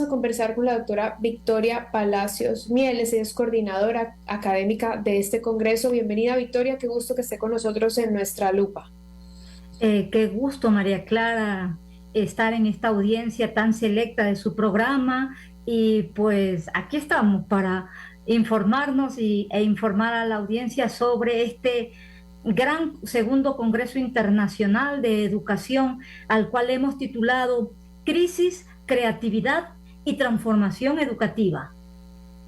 vamos a conversar con la doctora Victoria Palacios Mieles, ella es coordinadora académica de este congreso. Bienvenida, Victoria, qué gusto que esté con nosotros en nuestra lupa. Qué gusto, María Clara, estar en esta audiencia tan selecta de su programa y pues aquí estamos para informarnos e informar a la audiencia sobre este gran segundo Congreso Internacional de Educación al cual hemos titulado Crisis, Creatividad y Transformación Educativa.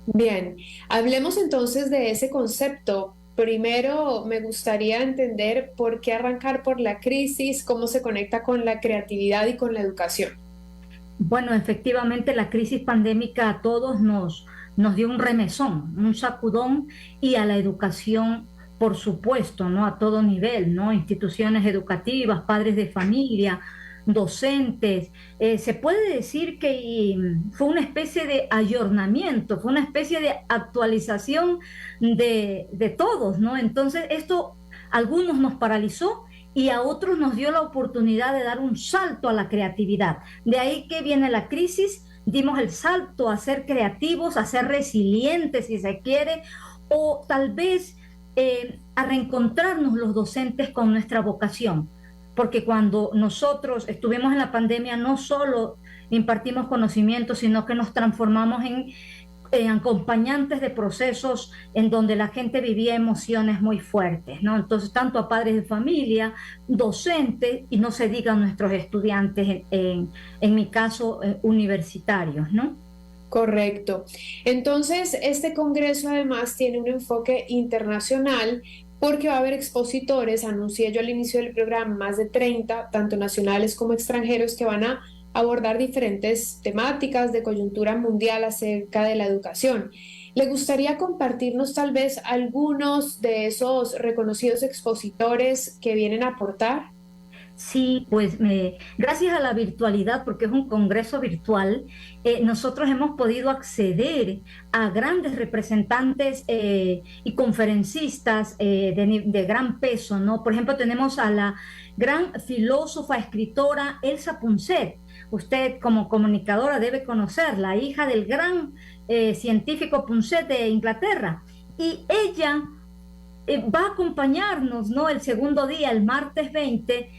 Bien, hablemos entonces de ese concepto. Primero, me gustaría entender por qué arrancar por la crisis, cómo se conecta con la creatividad y con la educación. Bueno, efectivamente la crisis pandémica a todos nos dio un remesón, un sacudón y a la educación, por supuesto, ¿no? A todo nivel, ¿no? Instituciones educativas, padres de familia, docentes. Se puede decir que fue una especie de ayornamiento, fue una especie de actualización de todos, ¿no? Entonces esto a algunos nos paralizó y a otros nos dio la oportunidad de dar un salto a la creatividad. De ahí que viene la crisis, dimos el salto a ser creativos, a ser resilientes si se quiere, o tal vez a reencontrarnos los docentes con nuestra vocación. Porque cuando nosotros estuvimos en la pandemia no solo impartimos conocimiento, sino que nos transformamos en acompañantes de procesos en donde la gente vivía emociones muy fuertes, ¿no? Entonces, tanto a padres de familia, docentes, y no se diga a nuestros estudiantes, en mi caso, universitarios, ¿no? Correcto. Entonces, este congreso además tiene un enfoque internacional porque va a haber expositores, anuncié yo al inicio del programa, más de 30, tanto nacionales como extranjeros, que van a abordar diferentes temáticas de coyuntura mundial acerca de la educación. ¿Le gustaría compartirnos tal vez algunos de esos reconocidos expositores que vienen a aportar? Sí, pues gracias a la virtualidad, porque es un congreso virtual, nosotros hemos podido acceder a grandes representantes y conferencistas de gran peso, ¿no? Por ejemplo, tenemos a la gran filósofa, escritora Elsa Punset. Usted como comunicadora debe conocerla, hija del gran científico Punset de Inglaterra. Y ella va a acompañarnos, ¿no? El segundo día, el martes 20,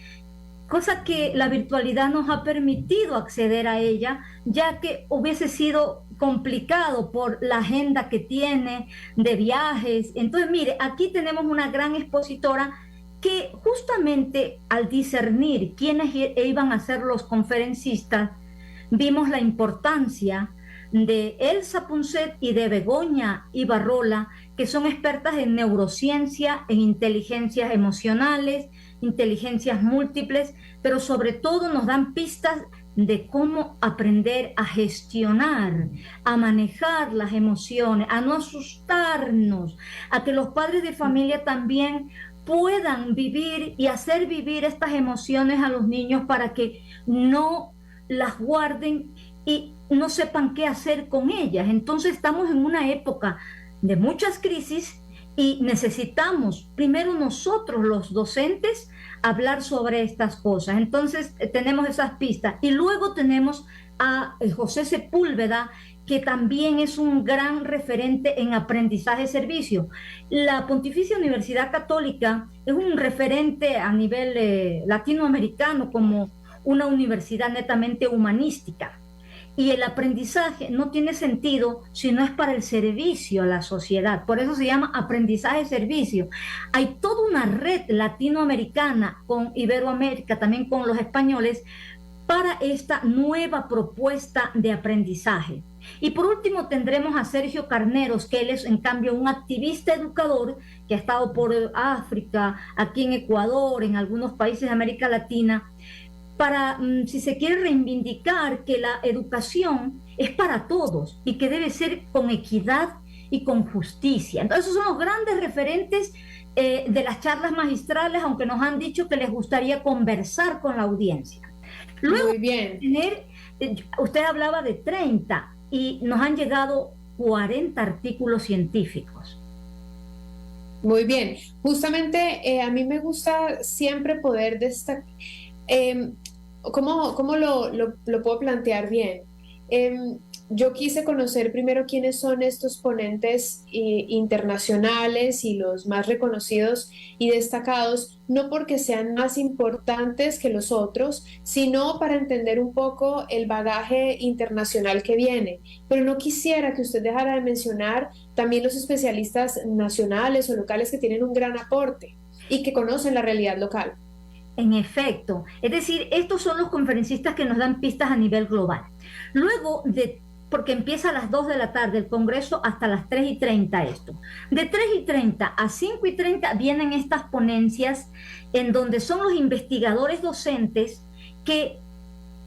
cosa que la virtualidad nos ha permitido acceder a ella, ya que hubiese sido complicado por la agenda que tiene de viajes. Entonces, mire, aquí tenemos una gran expositora que justamente al discernir quiénes iban a ser los conferencistas, vimos la importancia de Elsa Punset y de Begoña Ibarrola, que son expertas en neurociencia, en inteligencias emocionales, inteligencias múltiples, pero sobre todo nos dan pistas de cómo aprender a gestionar, a manejar las emociones, a no asustarnos, a que los padres de familia también puedan vivir y hacer vivir estas emociones a los niños para que no las guarden y no sepan qué hacer con ellas. Entonces estamos en una época de muchas crisis y necesitamos primero nosotros los docentes hablar sobre estas cosas. Entonces tenemos esas pistas y luego tenemos a José Sepúlveda, que también es un gran referente en aprendizaje-servicio. La Pontificia Universidad Católica es un referente a nivel latinoamericano como una universidad netamente humanística. Y el aprendizaje no tiene sentido si no es para el servicio a la sociedad. Por eso se llama aprendizaje-servicio. Hay toda una red latinoamericana con Iberoamérica, también con los españoles, para esta nueva propuesta de aprendizaje. Y por último tendremos a Sergio Carneros, que él es en cambio un activista educador que ha estado por África, aquí en Ecuador, en algunos países de América Latina, para, si se quiere, reivindicar que la educación es para todos y que debe ser con equidad y con justicia. Entonces, esos son los grandes referentes de las charlas magistrales, aunque nos han dicho que les gustaría conversar con la audiencia. Luego, Muy bien. usted hablaba de 30 y nos han llegado 40 artículos científicos. Muy bien. Justamente a mí me gusta siempre poder destacar. ¿Cómo lo puedo plantear bien? Yo quise conocer primero quiénes son estos ponentes internacionales y los más reconocidos y destacados, no porque sean más importantes que los otros, sino para entender un poco el bagaje internacional que viene. Pero no quisiera que usted dejara de mencionar también los especialistas nacionales o locales que tienen un gran aporte y que conocen la realidad local. En efecto, es decir, estos son los conferencistas que nos dan pistas a nivel global. Luego de, porque empieza a las 2 de la tarde el Congreso hasta las 3:30 esto. De 3:30 a 5:30 vienen estas ponencias en donde son los investigadores docentes que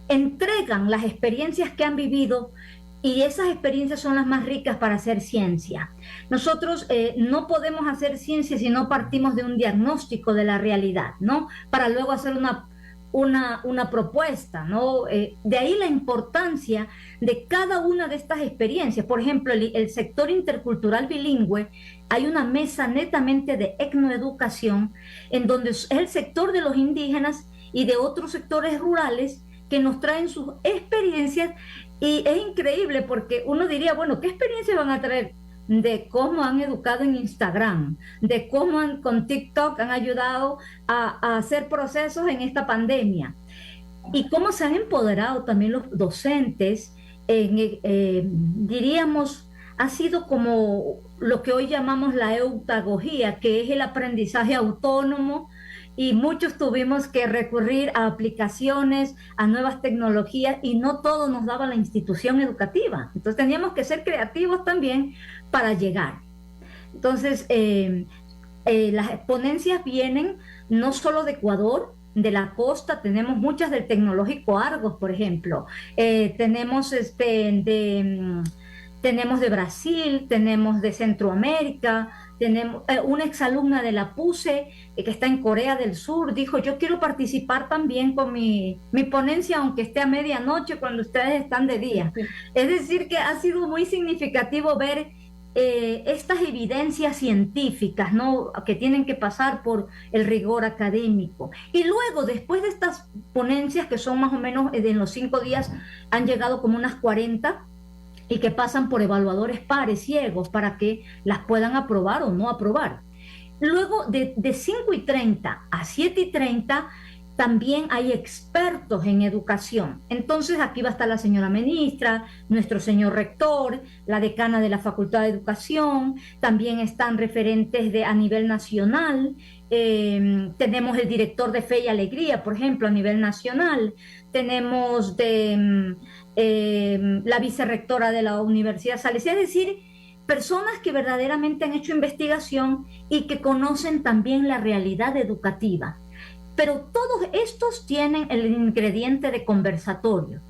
entregan las experiencias que han vivido y esas experiencias son las más ricas para hacer ciencia. Nosotros no podemos hacer ciencia si no partimos de un diagnóstico de la realidad, ¿no? Para luego hacer una propuesta, ¿no? De ahí la importancia de cada una de estas experiencias. Por ejemplo, el sector intercultural bilingüe, hay una mesa netamente de etnoeducación en donde es el sector de los indígenas y de otros sectores rurales que nos traen sus experiencias y es increíble porque uno diría, bueno, ¿qué experiencias van a traer? De cómo han educado en Instagram, de cómo con TikTok han ayudado a hacer procesos en esta pandemia y cómo se han empoderado también los docentes, diríamos, ha sido como lo que hoy llamamos la eutagogía, que es el aprendizaje autónomo y muchos tuvimos que recurrir a aplicaciones, a nuevas tecnologías y no todo nos daba la institución educativa. Entonces teníamos que ser creativos también para llegar. Entonces, las ponencias vienen no solo de Ecuador, de la costa, tenemos muchas del Tecnológico Argos, por ejemplo, tenemos de Brasil, tenemos de Centroamérica, tenemos una exalumna de la PUCE que está en Corea del Sur, dijo, yo quiero participar también con mi ponencia, aunque esté a medianoche cuando ustedes están de día. Es decir, que ha sido muy significativo ver estas evidencias científicas, ¿no? Que tienen que pasar por el rigor académico. Y luego, después de estas ponencias, que son más o menos en los 5 días, han llegado como unas 40, y que pasan por evaluadores pares ciegos para que las puedan aprobar o no aprobar. Luego, de 5:30 a 7:30, también hay expertos en educación. Entonces, aquí va a estar la señora ministra, nuestro señor rector, la decana de la Facultad de Educación, también están referentes a nivel nacional, tenemos el director de Fe y Alegría, por ejemplo, a nivel nacional, tenemos la vicerrectora de la Universidad Salesiana, es decir, personas que verdaderamente han hecho investigación y que conocen también la realidad educativa. Pero todos estos tienen el ingrediente de conversatorio.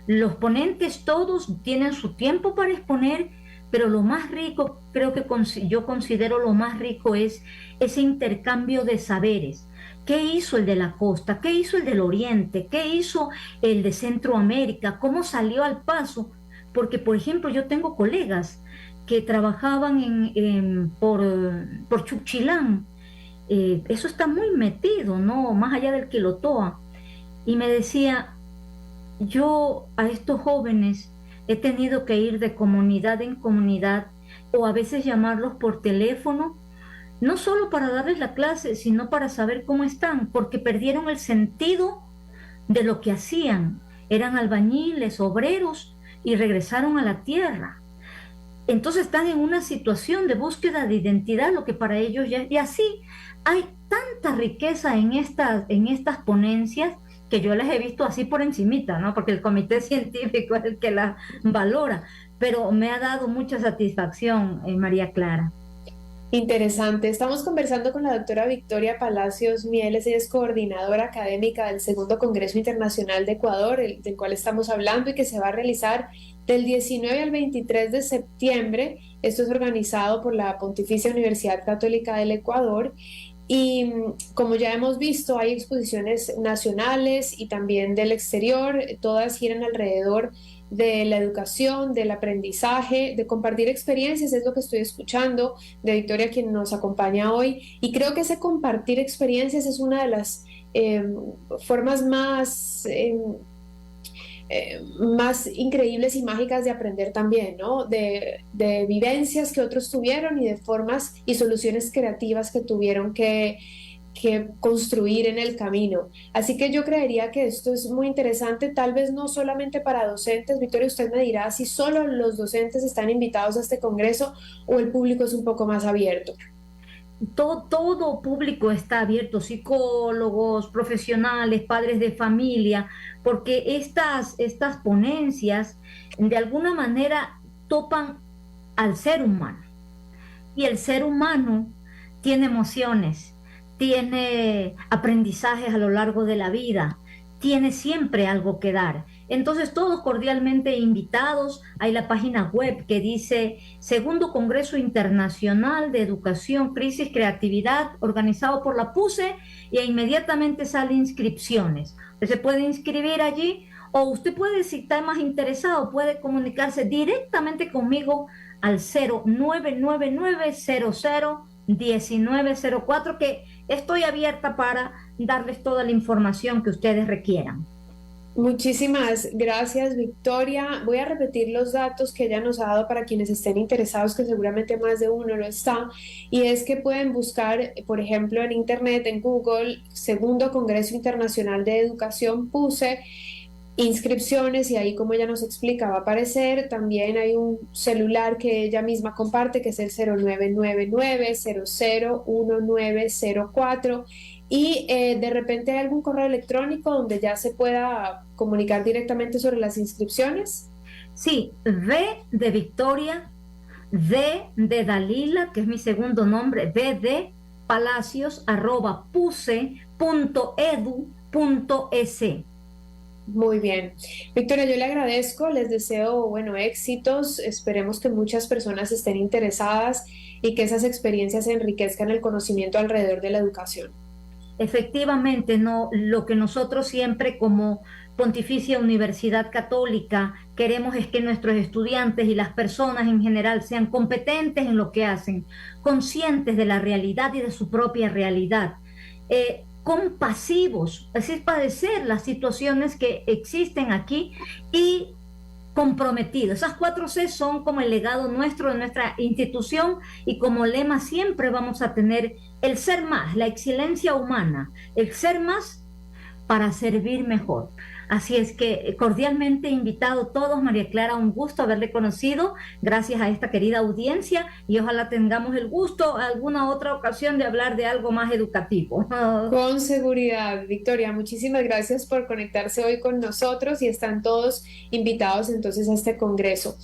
Los ponentes todos tienen su tiempo para exponer, pero lo más rico, creo que yo considero lo más rico es ese intercambio de saberes. ¿Qué hizo el de la costa? ¿Qué hizo el del oriente? ¿Qué hizo el de Centroamérica? ¿Cómo salió al paso? Porque, por ejemplo, yo tengo colegas que trabajaban por Chuchilán. Eso está muy metido, ¿no? Más allá del Quilotoa. Y me decía, yo a estos jóvenes he tenido que ir de comunidad en comunidad o a veces llamarlos por teléfono, no solo para darles la clase, sino para saber cómo están, porque perdieron el sentido de lo que hacían. Eran albañiles, obreros y regresaron a la tierra. Entonces están en una situación de búsqueda de identidad, lo que para ellos ya... Y así hay tanta riqueza en estas ponencias que yo las he visto así por encimita, ¿no? Porque el comité científico es el que las valora, pero me ha dado mucha satisfacción, María Clara. Interesante. Estamos conversando con la doctora Victoria Palacios Mieles, ella es coordinadora académica del Segundo Congreso Internacional de Ecuador, del cual estamos hablando y que se va a realizar del 19 al 23 de septiembre. Esto es organizado por la Pontificia Universidad Católica del Ecuador. Y como ya hemos visto, hay exposiciones nacionales y también del exterior, todas giran alrededor de la educación, del aprendizaje, de compartir experiencias, es lo que estoy escuchando de Victoria, quien nos acompaña hoy, y creo que ese compartir experiencias es una de las formas más más increíbles y mágicas de aprender también, ¿no? De vivencias que otros tuvieron y de formas y soluciones creativas que tuvieron que construir en el camino. Así que yo creería que esto es muy interesante, tal vez no solamente para docentes. Victoria, usted me dirá si solo los docentes están invitados a este congreso o el público es un poco más abierto. Todo público está abierto, psicólogos, profesionales, padres de familia, porque estas ponencias de alguna manera topan al ser humano. Y el ser humano tiene emociones, tiene aprendizajes a lo largo de la vida, tiene siempre algo que dar. Entonces, todos cordialmente invitados. Hay la página web que dice Segundo Congreso Internacional de Educación, Crisis, Creatividad, organizado por la PUSE, y inmediatamente sale inscripciones. Usted se puede inscribir allí o usted puede, si está más interesado, puede comunicarse directamente conmigo al 0999001904, que estoy abierta para darles toda la información que ustedes requieran. Muchísimas gracias, Victoria. Voy a repetir los datos que ella nos ha dado para quienes estén interesados, que seguramente más de uno lo está, y es que pueden buscar, por ejemplo, en Internet, en Google, Segundo Congreso Internacional de Educación, puse inscripciones y ahí, como ella nos explica, va a aparecer. También hay un celular que ella misma comparte, que es el 0999-001904, y de repente hay algún correo electrónico donde ya se pueda comunicar directamente sobre las inscripciones. Sí, V de Victoria, D de Dalila, que es mi segundo nombre, V de Palacios, @puse.edu.es. Muy bien. Victoria, yo le agradezco, les deseo, bueno, éxitos, esperemos que muchas personas estén interesadas y que esas experiencias enriquezcan el conocimiento alrededor de la educación. Efectivamente, no, lo que nosotros siempre como Pontificia Universidad Católica queremos es que nuestros estudiantes y las personas en general sean competentes en lo que hacen, conscientes de la realidad y de su propia realidad, compasivos, es decir, padecer las situaciones que existen aquí y comprometidos. Esas 4C son como el legado nuestro de nuestra institución, y como lema siempre vamos a tener el ser más, la excelencia humana, el ser más para servir mejor. Así es que cordialmente invitado todos. María Clara, un gusto haberle conocido, gracias a esta querida audiencia, y ojalá tengamos el gusto alguna otra ocasión de hablar de algo más educativo. Con seguridad, Victoria, muchísimas gracias por conectarse hoy con nosotros y están todos invitados entonces a este congreso.